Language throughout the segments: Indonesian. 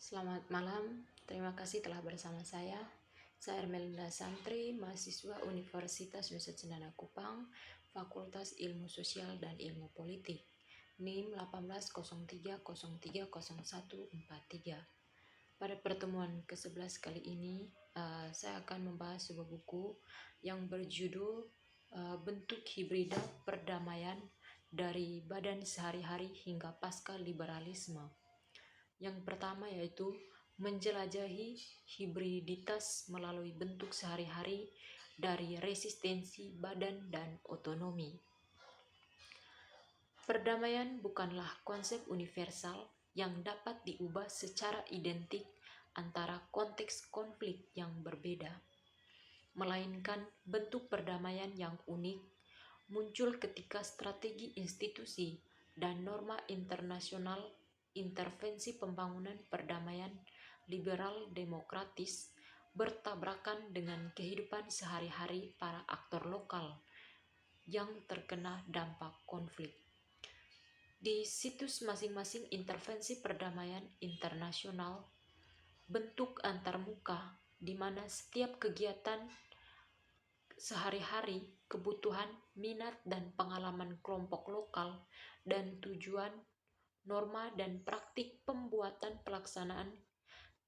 Selamat malam, terima kasih telah bersama saya. Saya Ermelinda Santri, mahasiswa Universitas Nusa Cendana Kupang, Fakultas Ilmu Sosial dan Ilmu Politik, NIM 1803030143. Pada pertemuan ke-11 kali ini, saya akan membahas sebuah buku yang berjudul Bentuk Hibrida Perdamaian dari Badan Sehari-hari hingga Pasca Liberalisme. Yang pertama yaitu menjelajahi hibriditas melalui bentuk sehari-hari dari resistensi badan dan otonomi. Perdamaian bukanlah konsep universal yang dapat diubah secara identik antara konteks konflik yang berbeda, melainkan bentuk perdamaian yang unik muncul ketika strategi institusi dan norma internasional intervensi pembangunan perdamaian liberal demokratis bertabrakan dengan kehidupan sehari-hari para aktor lokal yang terkena dampak konflik. Di situs masing-masing intervensi perdamaian internasional, bentuk antarmuka di mana setiap kegiatan sehari-hari, kebutuhan, minat, dan pengalaman kelompok lokal, dan tujuan, norma, dan praktik pembuatan pelaksanaan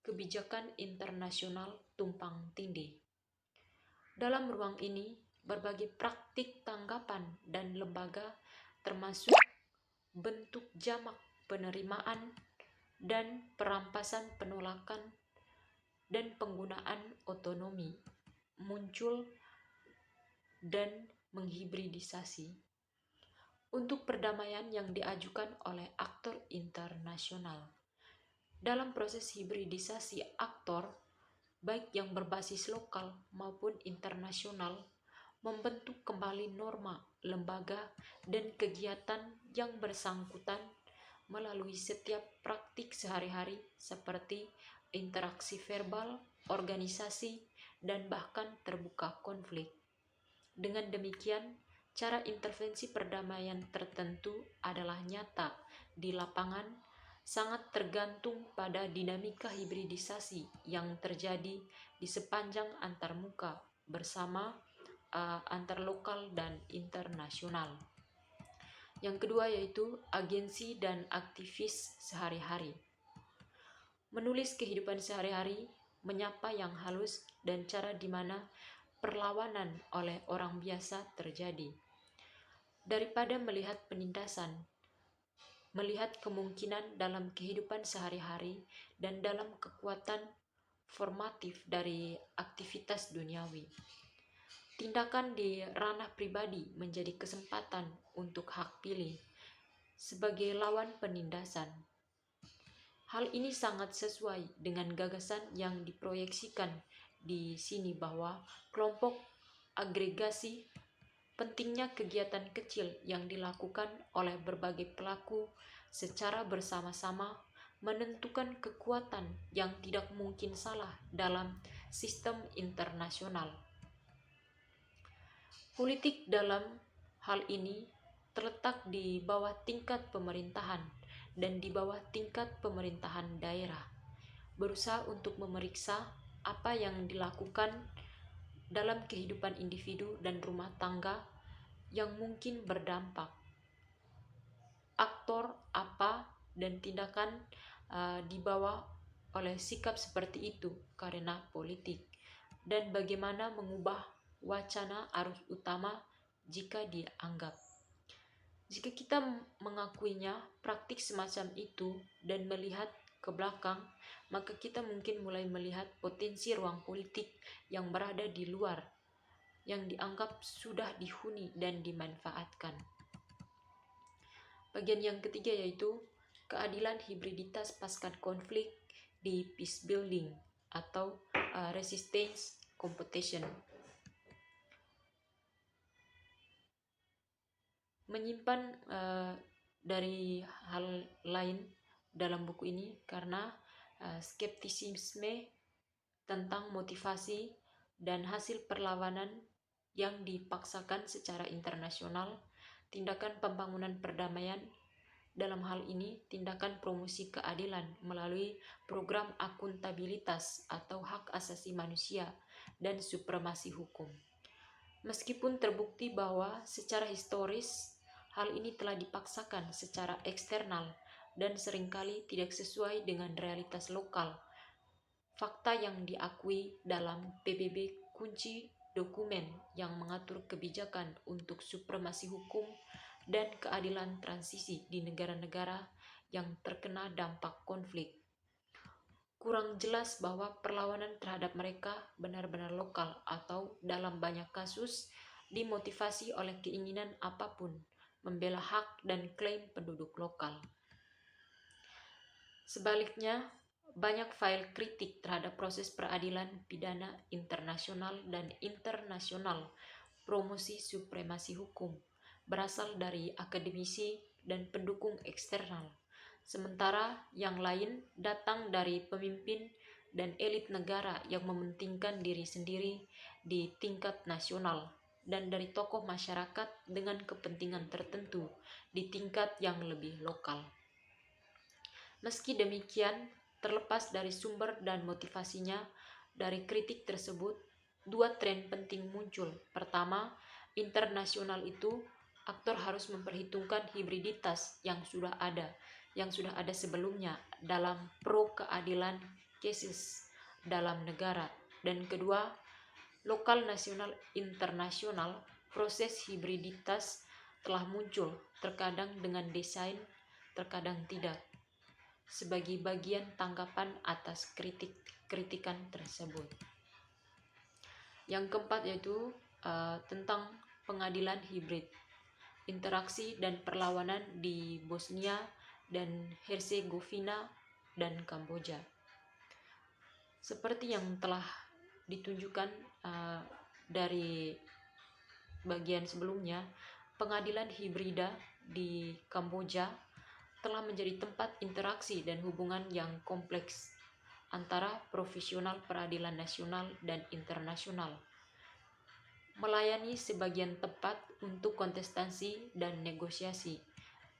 kebijakan internasional tumpang tindih. Dalam ruang ini, berbagai praktik tanggapan dan lembaga termasuk bentuk jamak penerimaan dan perampasan penolakan dan penggunaan otonomi muncul dan menghibridisasi untuk perdamaian yang diajukan oleh aktor internasional. Dalam proses hibridisasi aktor, baik yang berbasis lokal maupun internasional, membentuk kembali norma, lembaga, dan kegiatan yang bersangkutan melalui setiap praktik sehari-hari seperti interaksi verbal, organisasi, dan bahkan terbuka konflik. Dengan demikian, cara intervensi perdamaian tertentu adalah nyata di lapangan, sangat tergantung pada dinamika hibridisasi yang terjadi di sepanjang antarmuka bersama antar lokal dan internasional. Yang kedua yaitu agensi dan aktivis sehari-hari. Menulis kehidupan sehari-hari, menyapa yang halus, dan cara di mana perlawanan oleh orang biasa terjadi. Daripada melihat penindasan, melihat kemungkinan dalam kehidupan sehari-hari dan dalam kekuatan formatif dari aktivitas duniawi. Tindakan di ranah pribadi menjadi kesempatan untuk hak pilih sebagai lawan penindasan. Hal ini sangat sesuai dengan gagasan yang diproyeksikan di sini bahwa kelompok agregasi pentingnya kegiatan kecil yang dilakukan oleh berbagai pelaku secara bersama-sama menentukan kekuatan yang tidak mungkin salah dalam sistem internasional. Politik dalam hal ini terletak di bawah tingkat pemerintahan dan di bawah tingkat pemerintahan daerah, berusaha untuk memeriksa apa yang dilakukan dalam kehidupan individu dan rumah tangga yang mungkin berdampak. Aktor apa dan tindakan dibawa oleh sikap seperti itu karena politik, dan bagaimana mengubah wacana arus utama jika dianggap. Jika kita mengakuinya praktik semacam itu dan melihat ke belakang, maka kita mungkin mulai melihat potensi ruang politik yang berada di luar, yang dianggap sudah dihuni dan dimanfaatkan. Bagian yang ketiga yaitu keadilan hibriditas pasca konflik di peace building atau resistance competition. Menyimpan dari hal lain dalam buku ini karena skeptisisme tentang motivasi dan hasil perlawanan yang dipaksakan secara internasional, tindakan pembangunan perdamaian Dalam hal ini, tindakan promosi keadilan melalui program akuntabilitas atau hak asasi manusia dan supremasi hukum. Meskipun terbukti bahwa secara historis hal ini telah dipaksakan secara eksternal dan seringkali tidak sesuai dengan realitas lokal, fakta yang diakui dalam PBB kunci dokumen yang mengatur kebijakan untuk supremasi hukum dan keadilan transisi di negara-negara yang terkena dampak konflik. Kurang jelas bahwa perlawanan terhadap mereka benar-benar lokal atau dalam banyak kasus dimotivasi oleh keinginan apapun membela hak dan klaim penduduk lokal. Sebaliknya, banyak file kritik terhadap proses peradilan pidana internasional dan internasional promosi supremasi hukum berasal dari akademisi dan pendukung eksternal, sementara yang lain datang dari pemimpin dan elit negara yang mementingkan diri sendiri di tingkat nasional dan dari tokoh masyarakat dengan kepentingan tertentu di tingkat yang lebih lokal. Meski demikian, terlepas dari sumber dan motivasinya, dari kritik tersebut, dua tren penting muncul. Pertama, internasional itu aktor harus memperhitungkan hibriditas yang sudah ada sebelumnya dalam pro keadilan cases dalam negara. Dan kedua, lokal nasional internasional, proses hibriditas telah muncul, terkadang dengan desain, terkadang tidak, sebagai bagian tanggapan atas kritikan tersebut. Yang keempat yaitu tentang pengadilan hibrid, interaksi dan perlawanan di Bosnia dan Herzegovina dan Kamboja. Seperti yang telah ditunjukkan dari bagian sebelumnya, pengadilan hibrida di Kamboja telah menjadi tempat interaksi dan hubungan yang kompleks antara profesional peradilan nasional dan internasional, melayani sebagian tempat untuk kontestasi dan negosiasi,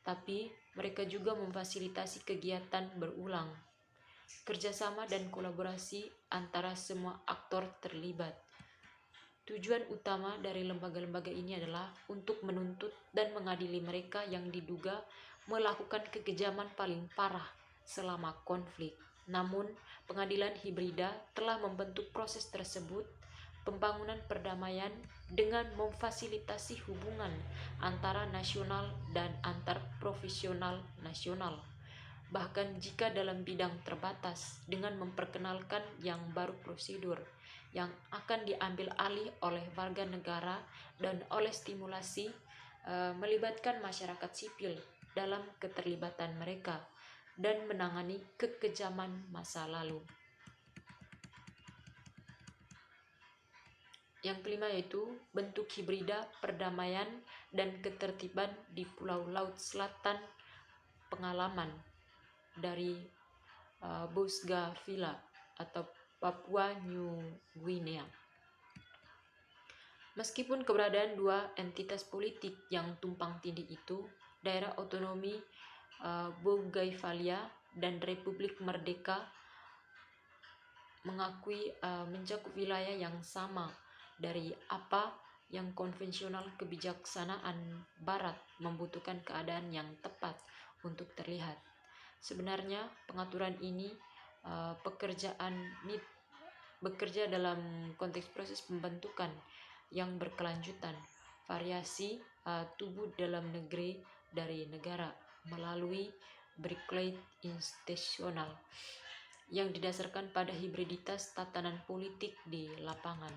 tapi mereka juga memfasilitasi kegiatan berulang, kerjasama dan kolaborasi antara semua aktor terlibat. Tujuan utama dari lembaga-lembaga ini adalah untuk menuntut dan mengadili mereka yang diduga melakukan kekejaman paling parah selama konflik. Namun, pengadilan hibrida telah membentuk proses tersebut, pembangunan perdamaian dengan memfasilitasi hubungan antara nasional dan antar profesional nasional. Bahkan jika dalam bidang terbatas, dengan memperkenalkan yang baru prosedur yang akan diambil alih oleh warga negara dan oleh stimulasi melibatkan masyarakat sipil dalam keterlibatan mereka dan menangani kekejaman masa lalu. Yang kelima yaitu bentuk hibrida perdamaian dan ketertiban di Pulau Laut Selatan, pengalaman dari Bougainville atau Papua New Guinea. Meskipun keberadaan dua entitas politik yang tumpang tindih itu, daerah otonomi Bougainville dan Republik Merdeka mengakui mencakup wilayah yang sama dari apa yang konvensional kebijaksanaan Barat membutuhkan keadaan yang tepat untuk terlihat. Sebenarnya pengaturan ini bekerja dalam konteks proses pembentukan yang berkelanjutan, variasi tubuh dalam negeri dari negara melalui Berkeley institusional yang didasarkan pada hibriditas tatanan politik di lapangan.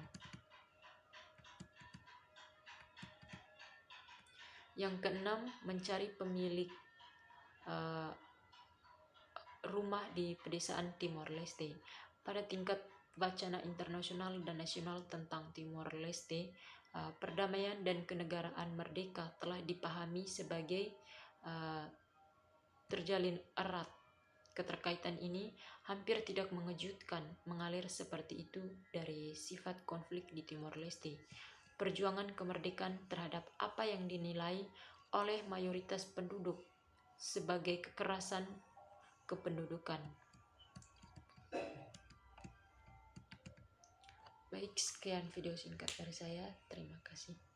Yang keenam, mencari pemilik rumah di pedesaan Timor Leste. Pada tingkat wacana internasional dan nasional tentang Timor Leste, perdamaian dan kenegaraan merdeka telah dipahami sebagai terjalin erat. Keterkaitan ini hampir tidak mengejutkan mengalir seperti itu dari sifat konflik di Timor Leste. Perjuangan kemerdekaan terhadap apa yang dinilai oleh mayoritas penduduk sebagai kekerasan kependudukan. Baik, sekian video singkat dari saya. Terima kasih.